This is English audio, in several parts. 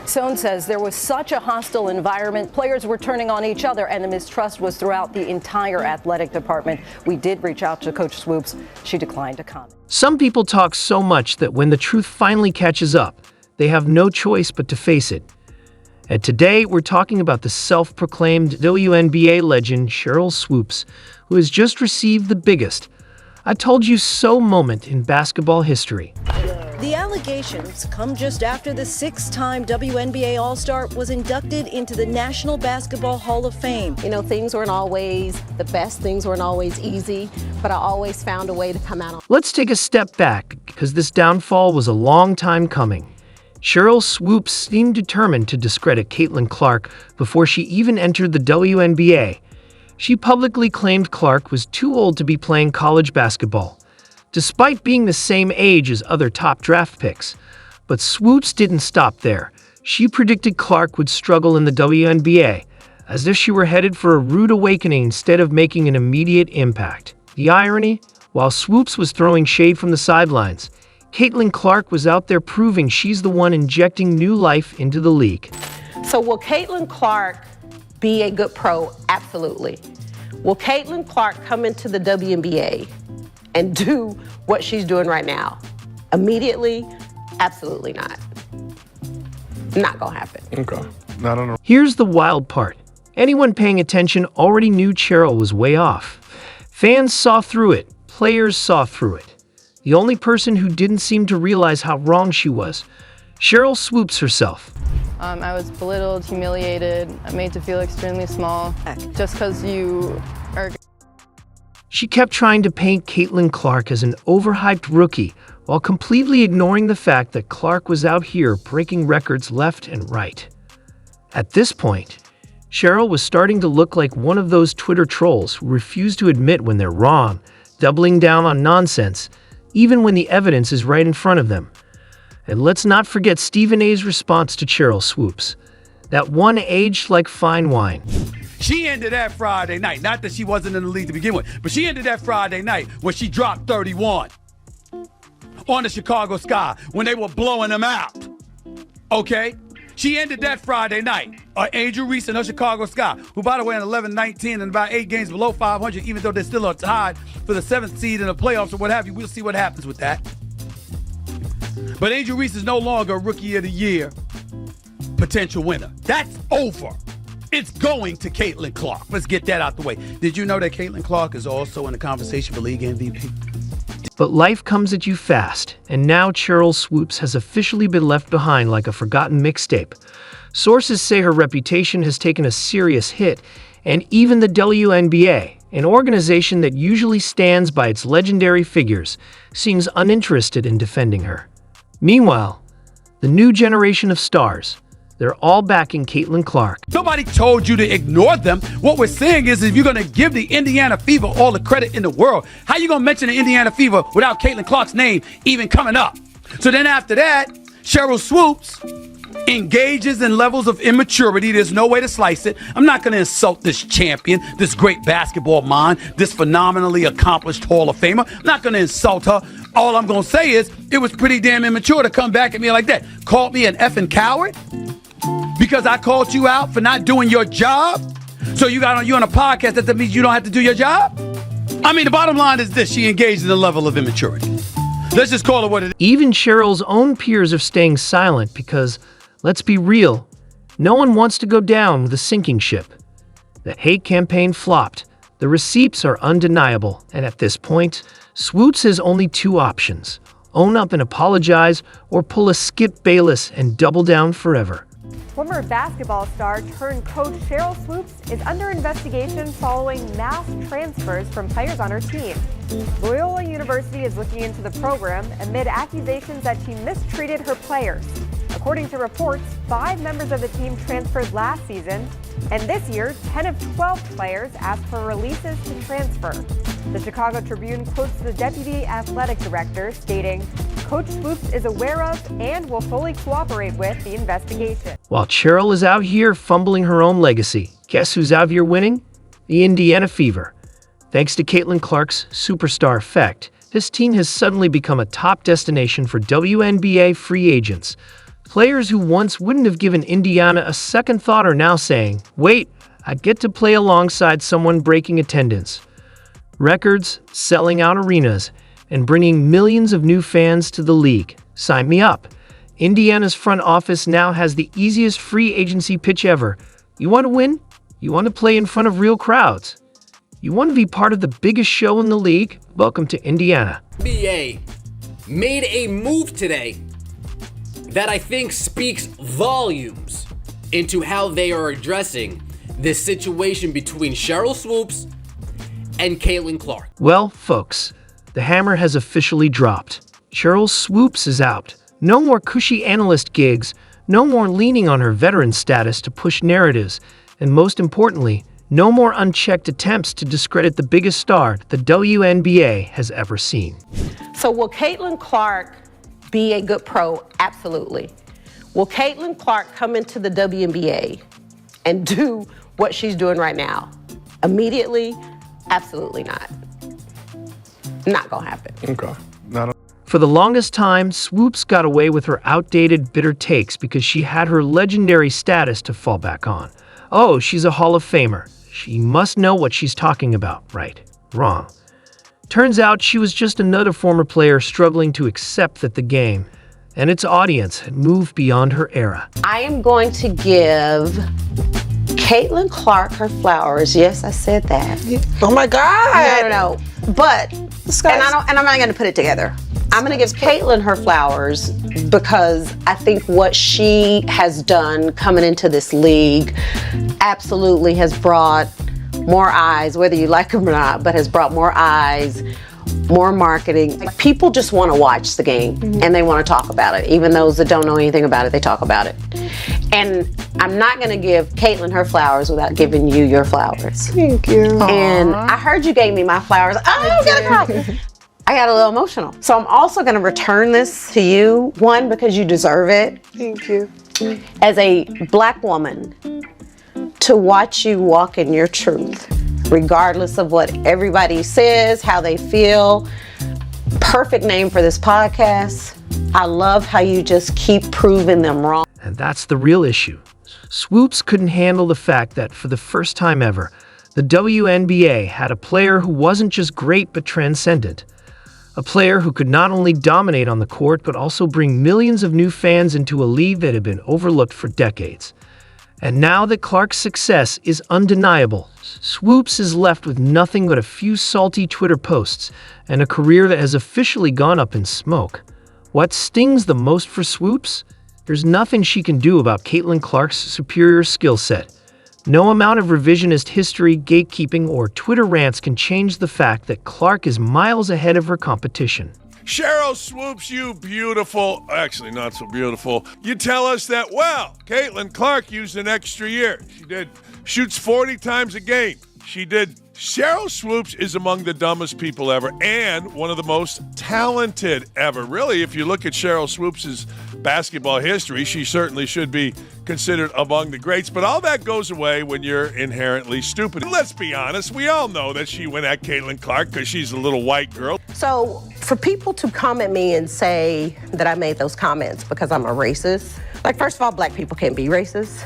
Sohn says there was such a hostile environment, players were turning on each other, and the mistrust was throughout the entire athletic department. We did reach out to Coach Swoopes. She declined to comment. Some people talk so much that when the truth finally catches up, they have no choice but to face it. And today, we're talking about the self-proclaimed WNBA legend Sheryl Swoopes, who has just received the biggest "I told you so" moment in basketball history. The allegations come just after the six-time WNBA All-Star was inducted into the National Basketball Hall of Fame. You know, things weren't always the best, things weren't always easy, but I always found a way to come out. Let's take a step back, because this downfall was a long time coming. Sheryl Swoopes seemed determined to discredit Caitlin Clark before she even entered the WNBA. She publicly claimed Clark was too old to be playing college basketball, despite being the same age as other top draft picks. But Swoopes didn't stop there. She predicted Clark would struggle in the WNBA, as if she were headed for a rude awakening instead of making an immediate impact. The irony? While Swoopes was throwing shade from the sidelines, Caitlin Clark was out there proving she's the one injecting new life into the league. So will Caitlin Clark be a good pro? Absolutely. Will Caitlin Clark come into the WNBA and do what she's doing right now? Immediately? Absolutely not. Not gonna happen. Okay. I don't know. Here's the wild part. Anyone paying attention already knew Sheryl was way off. Fans saw through it. Players saw through it. The only person who didn't seem to realize how wrong she was, Sheryl Swoopes herself. I was belittled, humiliated, made to feel extremely small just because you are. She kept trying to paint Caitlin Clark as an overhyped rookie while completely ignoring the fact that Clark was out here breaking records left and right. At this point, Sheryl was starting to look like one of those Twitter trolls who refuse to admit when they're wrong, doubling down on nonsense, even when the evidence is right in front of them. And let's not forget Stephen A's response to Sheryl Swoopes. That one aged like fine wine. She ended that Friday night. Not that she wasn't in the league to begin with, but she ended that Friday night when she dropped 31 on the Chicago Sky when they were blowing them out. Okay? She ended that Friday night. Angel Reese and her Chicago Sky, who, by the way, in 11-19 and about 8 games below 500, even though they still are tied for the 7th seed in the playoffs or what have you. We'll see what happens with that. But Angel Reese is no longer a Rookie of the Year potential winner. That's over. It's going to Caitlin Clark. Let's get that out the way. Did you know that Caitlin Clark is also in the conversation for league MVP? But life comes at you fast, and now Sheryl Swoopes has officially been left behind like a forgotten mixtape. Sources say her reputation has taken a serious hit, and even the WNBA, an organization that usually stands by its legendary figures, seems uninterested in defending her. Meanwhile, the new generation of stars, they're all backing Caitlin Clark. Nobody told you to ignore them. What we're saying is if you're going to give the Indiana Fever all the credit in the world, how you going to mention the Indiana Fever without Caitlin Clark's name even coming up? So then after that, Sheryl Swoopes engages in levels of immaturity. There's no way to slice it. I'm not going to insult this champion, this great basketball mind, this phenomenally accomplished Hall of Famer. I'm not going to insult her. All I'm going to say is it was pretty damn immature to come back at me like that. Called me an effing coward because I called you out for not doing your job. So you on a podcast, that means you don't have to do your job? I mean, the bottom line is this. She engaged in a level of immaturity. Let's just call it what it is. Even Sheryl's own peers are staying silent because, let's be real, no one wants to go down with a sinking ship. The hate campaign flopped. The receipts are undeniable. And at this point, Swoopes has only two options: own up and apologize, or pull a Skip Bayless and double down forever. Former basketball star turned coach Sheryl Swoopes is under investigation following mass transfers from players on her team. Loyola University is looking into the program amid accusations that she mistreated her players. According to reports, 5 members of the team transferred last season, and this year, 10 of 12 players asked for releases to transfer. The Chicago Tribune quotes the deputy athletic director stating, "Coach Swoopes is aware of and will fully cooperate with the investigation." While Sheryl is out here fumbling her own legacy, guess who's out here winning? The Indiana Fever. Thanks to Caitlin Clark's superstar effect, this team has suddenly become a top destination for WNBA free agents. Players who once wouldn't have given Indiana a second thought are now saying, wait, I get to play alongside someone breaking attendance, records, selling out arenas, and bringing millions of new fans to the league. Sign me up. Indiana's front office now has the easiest free agency pitch ever. You want to win? You want to play in front of real crowds? You want to be part of the biggest show in the league? Welcome to Indiana. WNBA made a move today that I think speaks volumes into how they are addressing this situation between Sheryl Swoopes and Caitlin Clark. Well, folks, the hammer has officially dropped. Sheryl Swoopes is out. No more cushy analyst gigs, no more leaning on her veteran status to push narratives, and most importantly, no more unchecked attempts to discredit the biggest star the WNBA has ever seen. So will Caitlin Clark be a good pro? Absolutely. Will Caitlin Clark come into the WNBA and do what she's doing right now? Immediately? Absolutely not. Not gonna happen. Okay. For the longest time, Swoopes got away with her outdated, bitter takes because she had her legendary status to fall back on. Oh, she's a Hall of Famer. She must know what she's talking about. Right. Wrong. Turns out she was just another former player struggling to accept that the game and its audience had moved beyond her era. I am going to give Caitlin Clark her flowers. Yes, I said that. Oh my God! No. But I'm not going to put it together. I'm going to give Caitlin her flowers because I think what she has done coming into this league absolutely has brought more eyes, whether you like them or not, but has brought more eyes, more marketing. Like, people just want to watch the game and they want to talk about it. Even those that don't know anything about it, they talk about it. And I'm not going to give Caitlin her flowers without giving you your flowers. Thank you. And I heard you gave me my flowers. Oh, I'm gonna cry. I got a little emotional. So I'm also going to return this to you. One, because you deserve it. Thank you. As a Black woman, to watch you walk in your truth, regardless of what everybody says, how they feel. Perfect name for this podcast. I love how you just keep proving them wrong. And that's the real issue. Swoopes couldn't handle the fact that for the first time ever, the WNBA had a player who wasn't just great but transcendent. A player who could not only dominate on the court, but also bring millions of new fans into a league that had been overlooked for decades. And now that Clark's success is undeniable, Swoopes is left with nothing but a few salty Twitter posts and a career that has officially gone up in smoke. What stings the most for Swoopes? There's nothing she can do about Caitlin Clark's superior skill set. No amount of revisionist history, gatekeeping, or Twitter rants can change the fact that Clark is miles ahead of her competition. Sheryl Swoopes, you beautiful, actually not so beautiful. You tell us that, well, Caitlin Clark used an extra year. She did. Shoots 40 times a game. She did. Sheryl Swoopes is among the dumbest people ever and one of the most talented ever. Really, if you look at Sheryl Swoopes' basketball history, she certainly should be considered among the greats. But all that goes away when you're inherently stupid. Let's be honest, we all know that she went at Caitlin Clark because she's a little white girl. So for people to come at me and say that I made those comments because I'm a racist, like, first of all, Black people can't be racist.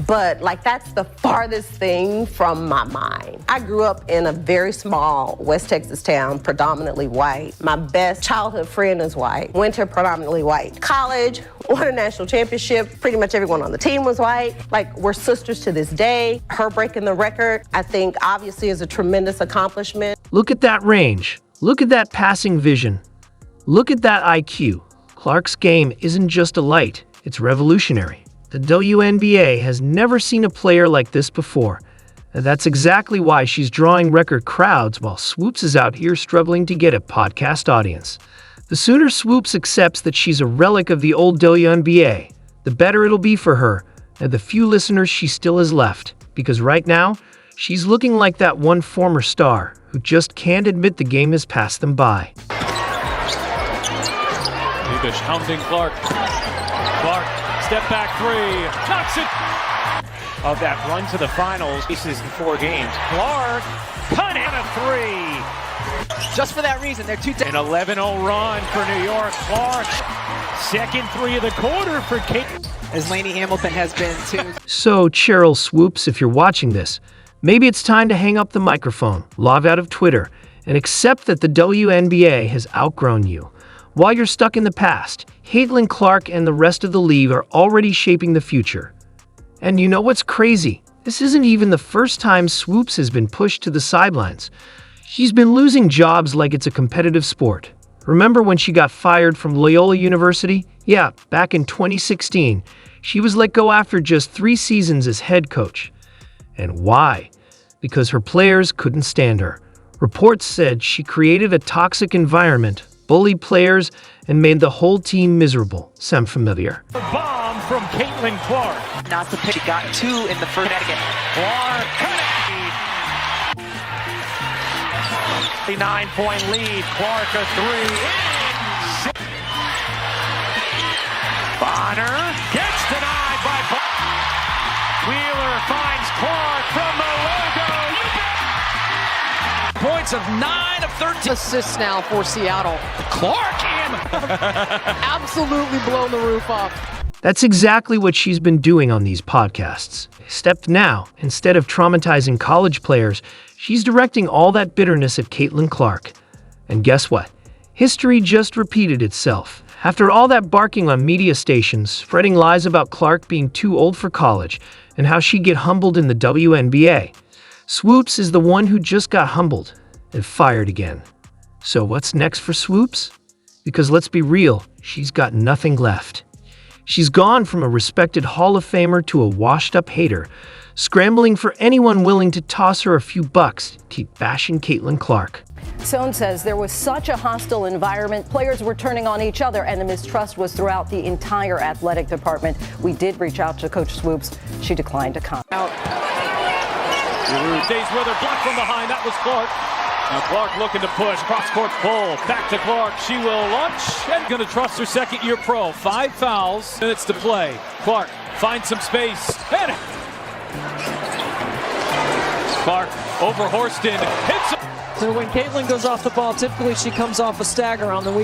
But, like, that's the farthest thing from my mind. I grew up in a very small West Texas town, predominantly white. My best childhood friend is white. Went to predominantly white college, won a national championship. Pretty much everyone on the team was white. Like, we're sisters to this day. Her breaking the record, I think, obviously is a tremendous accomplishment. Look at that range. Look at that passing vision. Look at that IQ. Clark's game isn't just a light, it's revolutionary. The WNBA has never seen a player like this before, and that's exactly why she's drawing record crowds while Swoopes is out here struggling to get a podcast audience. The sooner Swoopes accepts that she's a relic of the old WNBA, the better it'll be for her and the few listeners she still has left, because right now, she's looking like that one former star who just can't admit the game has passed them by. Rebish hounding Clark. Clark. Step back three, knocks it! Of that run to the finals, pieces in 4 games. Clark, cut in a 3! Just for that reason, they're an 11-0 run for New York. Clark Second three of the quarter for Kate. As Lainey Hamilton has been too. So, Sheryl Swoopes, if you're watching this, maybe it's time to hang up the microphone, log out of Twitter, and accept that the WNBA has outgrown you. While you're stuck in the past, Caitlin Clark and the rest of the league are already shaping the future. And you know what's crazy? This isn't even the first time Swoopes has been pushed to the sidelines. She's been losing jobs like it's a competitive sport. Remember when she got fired from Loyola University? Yeah, back in 2016. She was let go after just 3 seasons as head coach. And why? Because her players couldn't stand her. Reports said she created a toxic environment, bullied players, and made the whole team miserable. Sound familiar? Bomb from Caitlin Clark. Not the pitch. She got 2 in the first. Clark cut it. 9-point lead. Clark a 3. Bonner gets denied by Wheeler finds Clark from the logo. Points of 9 of 13. Assists now for Seattle. Clark Absolutely blown the roof off. That's exactly what she's been doing on these podcasts. Except now, instead of traumatizing college players, she's directing all that bitterness at Caitlin Clark. And guess what? History just repeated itself. After all that barking on media stations, spreading lies about Clark being too old for college, and how she'd get humbled in the WNBA, Swoopes is the one who just got humbled and fired again. So what's next for Swoopes? Because let's be real, she's got nothing left. She's gone from a respected Hall of Famer to a washed-up hater, scrambling for anyone willing to toss her a few bucks to keep bashing Caitlin Clark. Sohn says there was such a hostile environment, players were turning on each other, and the mistrust was throughout the entire athletic department. We did reach out to Coach Swoopes. She declined to comment. Stays with her, blocked from behind. That was Clark. Now Clark looking to push. Cross-court pull. Back to Clark. She will launch and going to trust her second-year pro. 5 fouls. Minutes to play. Clark finds some space. And Clark over Horston. Hits it. So when Caitlin goes off the ball, typically she comes off a stagger on the week.